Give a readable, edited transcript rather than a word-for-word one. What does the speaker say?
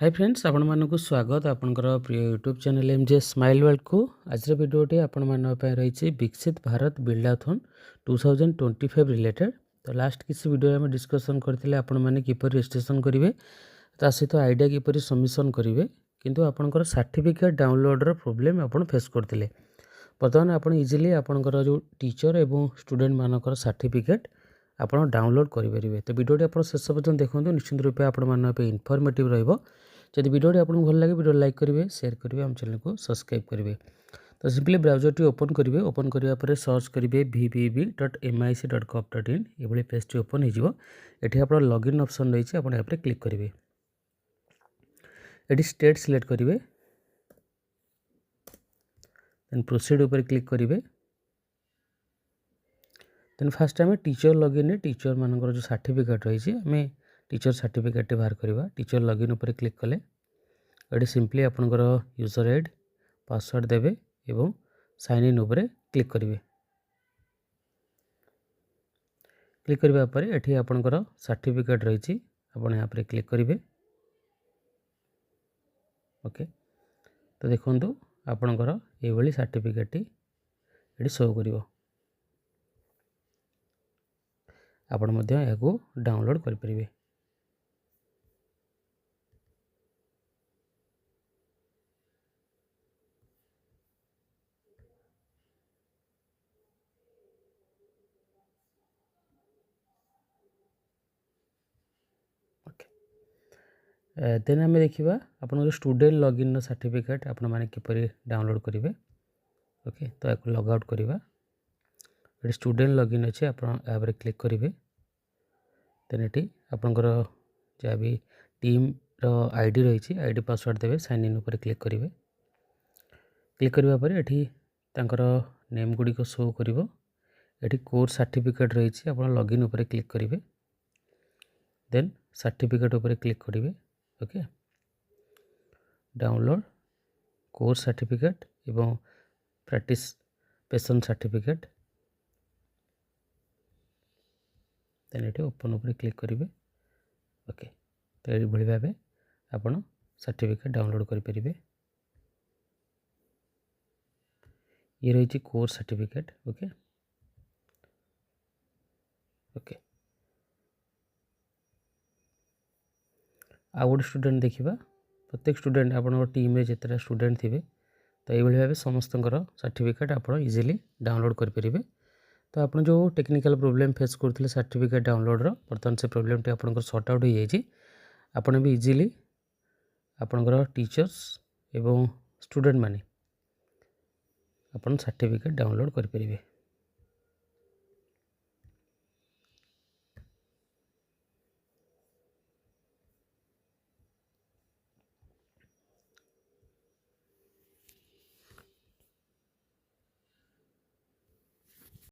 Hi friends, आपण मानक स्वागत आपणकर प्रिय YouTube channel MJ smile world को। आज भिडियोटी आपण रही विकसित भारत बिल्डाथन 2025 रिलेटेड। तो लास्ट किसी वीडियो में डिस्कसन करते आपण मैंने किपर रजिस्ट्रेशन करेंगे ता सहित आइडिया किपर सबमिशन करेंगे, किंतु आपणकर सर्टिफिकेट डाउनलोड प्रोब्लेम आपण फेस करते। बर्तमान आपण इजिली आपणकर जो टीचर एवं स्टूडेंट मानकर सर्टिफिकेट आपण डाउनलोड करेंगे। तो वीडियोटी आप शेष पर्यटन देखो, निश्चित रूपे आपण इनफॉर्मेटिव रहिबो। जदि वीडियोटी आपको भल लगे वीडियो लाइक करेंगे, शेयर करेंगे, आम चैनल को सब्सक्राइब करेंगे। तो सिंपली ब्राउजर टी ओपन करेंगे। ओपन करने सर्च करेंगे vbb.mic.gov.in। ये पेज टी ओपन हो आप लॉगिन ऑप्शन रही है, आप यहाँ क्लिक करेंगे। ये स्टेट सिलेक्ट करेंगे, देन प्रोसीड ऊपर क्लिक करेंगे। देन फास्ट आम टीचर लॉगिन टीचर मानकर जो सर्टिफिकेट रही है, आम टीचर सर्टिफिकेट बाहर करवा। टीचर लॉगिन ऊपर क्लिक कले ये सिंपली आपणकर यूजर आईडी पासवर्ड देवे एवं साइन इन ऊपर क्लिक करेंगे। क्लिक करबा परे एठी आपणकर सर्टिफिकेट रही आपण यहाँ पर क्लिक करेंगे। ओके, तो देखो आपणकर ये सर्टिफिकेट ये शो कर आपण डाउनलोड करेंगे। देन आम देखा आप स्टूडेंट लॉगिन सर्टिफिकेट आपण मैंने किपर डाउनलोड करेंगे। ओके, तो या लॉग आउट करवा। ये स्टूडेंट लॉगिन अच्छे आप क्लिक करेंगे। देन ये आपणकर जहाँ भी टीम आईडी रही आईडी पासवर्ड देवे, साइन इन ऊपर क्लिक करेंगे। क्लिक करने पर ये नेम गुड़िक शो कर। ये कोर्स सर्टिफिकेट रही आप लॉगिन ऊपर क्लिक करेंगे। देन सर्टिफिकेट ऊपर क्लिक करेंगे। ओके, डाउनलोड कोर्स सर्टिफिकेट एवं पार्टिसिपेशन सर्टिफिकेट। देन ये ओपन ऊपर क्लिक करेंगे। ओके, तो ये भाव आप सर्टिफिकेट डाउनलोड करेंगे। ये रही कोर्स सर्टिफिकेट। ओके ओके, आ गोटे स्टूडेंट देखा। प्रत्येक स्टूडेंट आप टीम में जिते स्टूडेंट थे, तो ये भाव समस्त सर्टिफिकेट आप इजिली डाउनलोड करेंगे। तो आप जो टेक्निकल प्रोब्लेम फेस करते सर्टिफिकेट डाउनलोड बर्तमान से प्रोब्लेम टी आप सॉर्ट आउट हो जाए। आपड़ भी इजिली आपणकर टीचर्स एवं स्टूडेंट माने आपन सर्टिफिकेट डाउनलोड करेंगे।